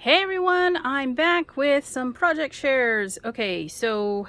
Hey everyone, I'm back with some project shares. Okay, so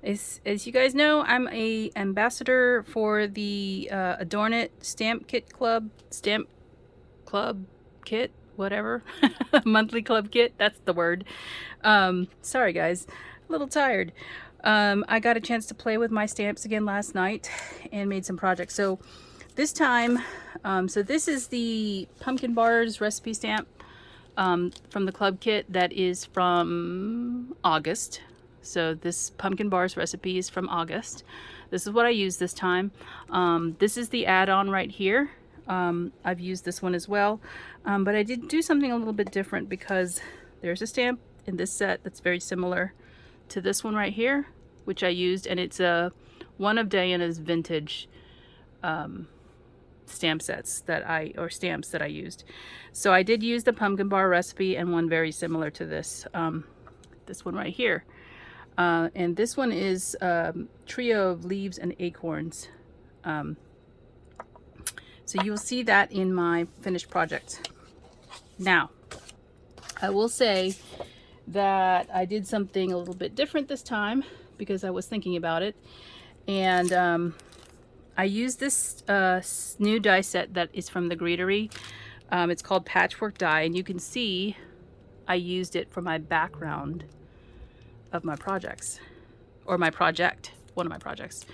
as you guys know, I'm a ambassador for the AdornIt stamp club kit, whatever, monthly club kit. That's the word. Sorry guys, a little tired. I got a chance to play with my stamps again last night and made some projects. So this time, so this is the pumpkin bars recipe stamp. From the club kit that is from August. So this pumpkin bars recipe is from August. This is what I used this time. This is the add-on right here. I've used this one as well, but I did do something a little bit different because there's a stamp in this set that's very similar to this one right here, which I used, and it's one of Dianna's vintage stamps that I used. So I did use the pumpkin bar recipe and one very similar to this, this one right here. And this one is Trio of Leaves and Acorns. So you'll see that in my finished project. Now, I will say that I did something a little bit different this time because I was thinking about it. And I used this new die set that is from the Greenwood. It's called Patchwork Die, and you can see I used it for my background of my projects, or my project, one of my projects.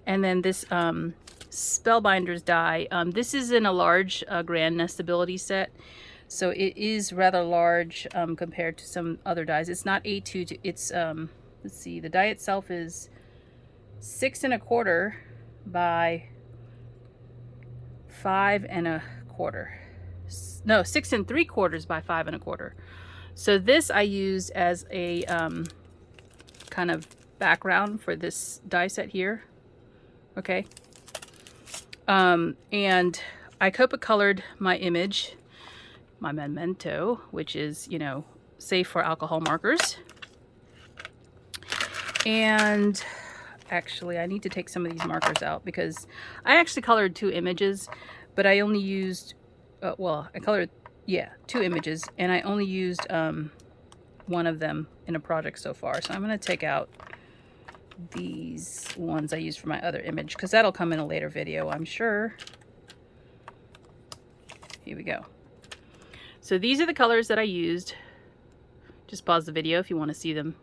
And then this Spellbinders die. This is in a large Grand Nestability set, so it is rather large compared to some other dies. It's not A2, it's, let's see, the die itself is 6 1/4 by 5 1/4. No, 6 3/4 by 5 1/4. So this I use as a kind of background for this die set here. Okay. And I Copa colored my image, my memento, which is, you know, safe for alcohol markers. And actually, I need to take some of these markers out because I actually colored 2 images, but I only used, well, I colored, yeah, 2 images, and I only used one of them in a project so far. So I'm going to take out these ones I used for my other image because that'll come in a later video, I'm sure. Here we go. So these are the colors that I used. Just pause the video if you want to see them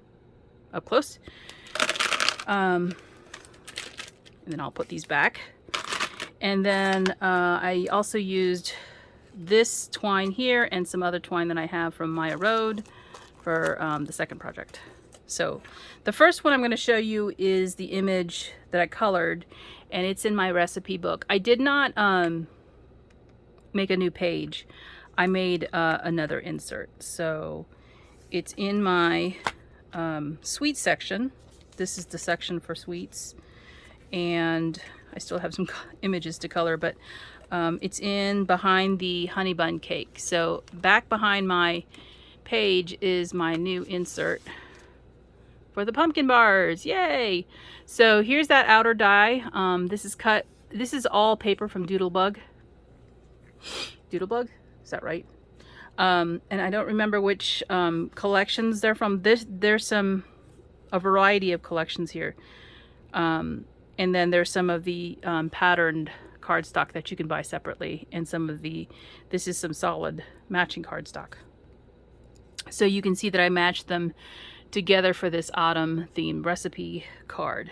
up close. And then I'll put these back. And then I also used this twine here and some other twine that I have from Maya Road for the second project. So the first one I'm going to show you is the image that I colored, and it's in my recipe book. I did not make a new page. I made another insert. So it's in my sweets section. This is the section for sweets, and I still have some images to color, but it's in behind the honey bun cake. So back behind my page is my new insert for the pumpkin bars. Yay! So here's that outer die. This is cut. This is all paper from Doodlebug. Doodlebug? Is that right? And I don't remember which collections they're from. There's a variety of collections here. And then there's some of the patterned cardstock that you can buy separately, and some of the, this is some solid matching cardstock. So you can see that I matched them together for this autumn theme recipe card.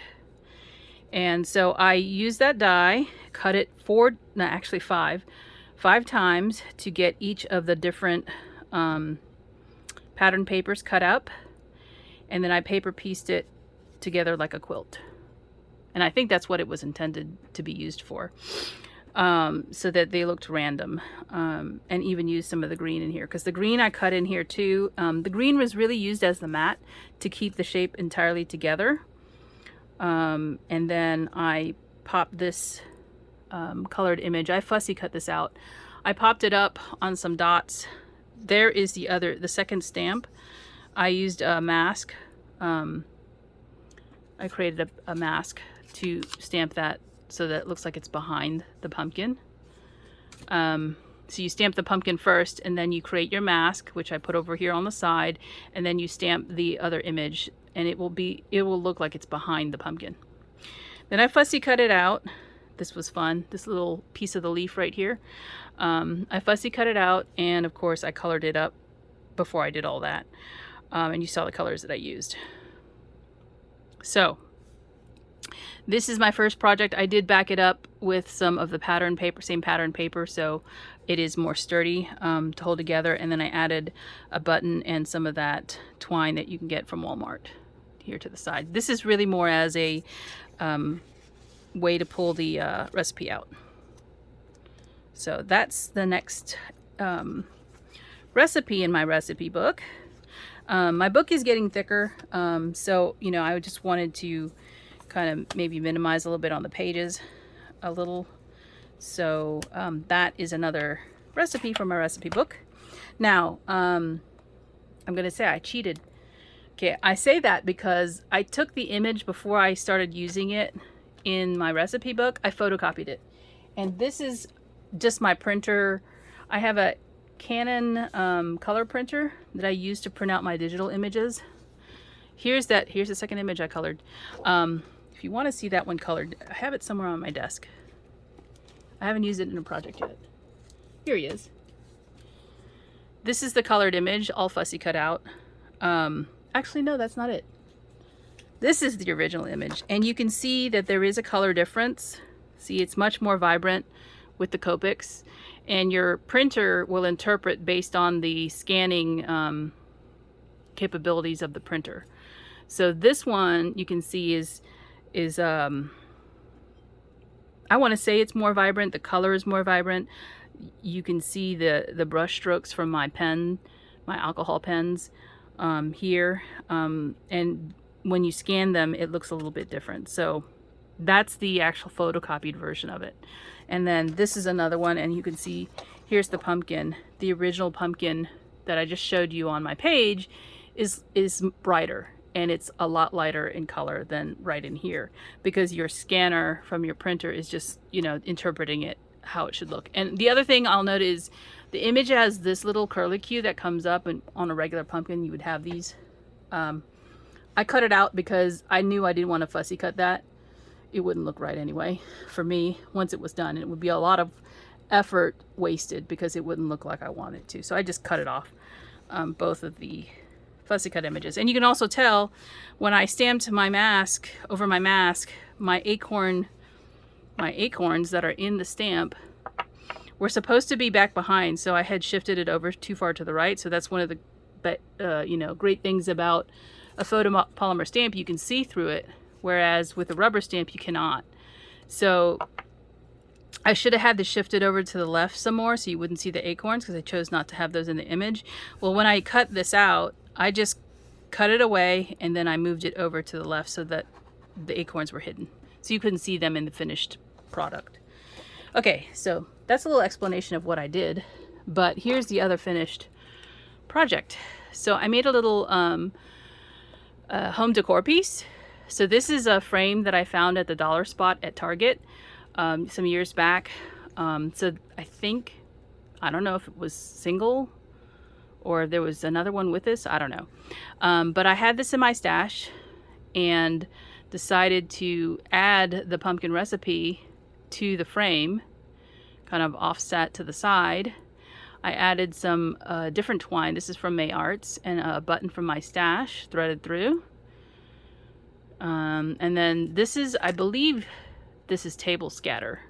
And so I used that die, cut it five times to get each of the different pattern papers cut up, and then I paper pieced it together like a quilt. And I think that's what it was intended to be used for, so that they looked random, and even used some of the green in here, because the green I cut in here too. The green was really used as the mat to keep the shape entirely together, and then I popped this colored image. I fussy cut this out. I popped it up on some dots. There is the second stamp. I used a mask. I created a mask to stamp that so that it looks like it's behind the pumpkin. So you stamp the pumpkin first, and then you create your mask, which I put over here on the side, and then you stamp the other image, and it will look like it's behind the pumpkin. Then I fussy cut it out. This was fun, this little piece of the leaf right here. I fussy cut it out, and of course I colored it up before I did all that. And you saw the colors that I used. So this is my first project. I did back it up with some of the pattern paper, same pattern paper, so it is more sturdy to hold together. And then I added a button and some of that twine that you can get from Walmart here to the side. This is really more as a way to pull the recipe out. So that's the next recipe in my recipe book. My book is getting thicker, so you know, I just wanted to kind of maybe minimize a little bit on the pages a little. So that is another recipe from my recipe book. Now I'm gonna say I cheated. Okay, I say that because I took the image before I started using it in my recipe book. I photocopied it, and this is just my printer. I have a Canon color printer that I use to print out my digital images. Here's the second image I colored. If you want to see that one colored, I have it somewhere on my desk. I haven't used it in a project yet. Here he is. This is the colored image, all fussy cut out. Actually, no, that's not it. This is the original image, and you can see that there is a color difference. See, it's much more vibrant with the Copics, and your printer will interpret based on the scanning capabilities of the printer. So this one you can see is I want to say it's more vibrant. The color is more vibrant. You can see the brush strokes from my pen, my alcohol pens here, and when you scan them it looks a little bit different. So that's the actual photocopied version of it. And then this is another one, and you can see here's the pumpkin. The original pumpkin that I just showed you on my page is brighter, and it's a lot lighter in color than right in here, because your scanner from your printer is just, you know, interpreting it how it should look. And the other thing I'll note is the image has this little curlicue that comes up, and on a regular pumpkin you would have these. I cut it out because I knew I didn't want to fussy cut that. It wouldn't look right anyway for me once it was done, and it would be a lot of effort wasted because it wouldn't look like I wanted it to. So I just cut it off, both of the fussy cut images. And you can also tell when I stamped my mask over my mask, my acorns that are in the stamp were supposed to be back behind, so I had shifted it over too far to the right. So that's one of the you know, great things about a photopolymer stamp. You can see through it, whereas with a rubber stamp you cannot. So I should have had this shifted over to the left some more so you wouldn't see the acorns, because I chose not to have those in the image. Well, when I cut this out, I just cut it away and then I moved it over to the left so that the acorns were hidden, so you couldn't see them in the finished product. Okay, so that's a little explanation of what I did, but here's the other finished project. So I made a little home decor piece. So this is a frame that I found at the dollar spot at Target some years back. So I don't know if it was single or there was another one with this, I don't know. But I had this in my stash and decided to add the pumpkin recipe to the frame, kind of offset to the side. I added some different twine. This is from May Arts, and a button from my stash threaded through. And then this is, I believe this is table scatter,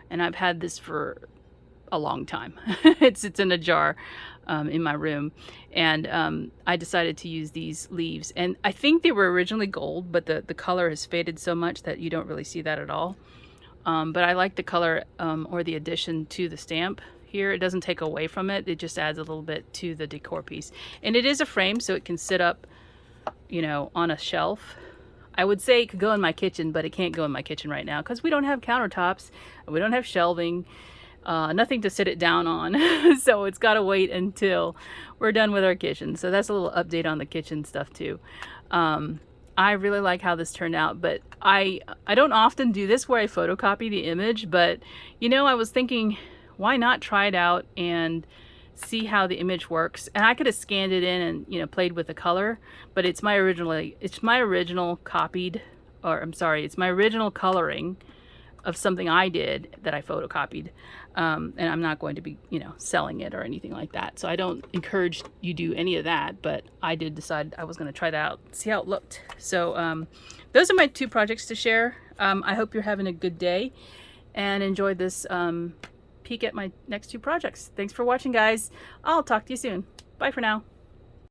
and I've had this for a long time. It's in a jar in my room, and I decided to use these leaves, and I think they were originally gold, but the color has faded so much that you don't really see that at all. But I like the color or the addition to the stamp here. It doesn't take away from it, it just adds a little bit to the decor piece. And it is a frame, so it can sit up, you know, on a shelf. I would say it could go in my kitchen, but it can't go in my kitchen right now because we don't have countertops, we don't have shelving, nothing to sit it down on. So it's got to wait until we're done with our kitchen. So that's a little update on the kitchen stuff too. I really like how this turned out, but I don't often do this where I photocopy the image, but you know, I was thinking, why not try it out and see how the image works? And I could have scanned it in and, you know, played with the color, but it's my original copied, or I'm sorry, it's my original coloring of something I did that I photocopied. And I'm not going to be, you know, selling it or anything like that. So I don't encourage you do any of that, but I did decide I was going to try that out, see how it looked. So those are my 2 projects to share. I hope you're having a good day and enjoyed this peek at my next 2 projects. Thanks for watching, guys. I'll talk to you soon. Bye for now.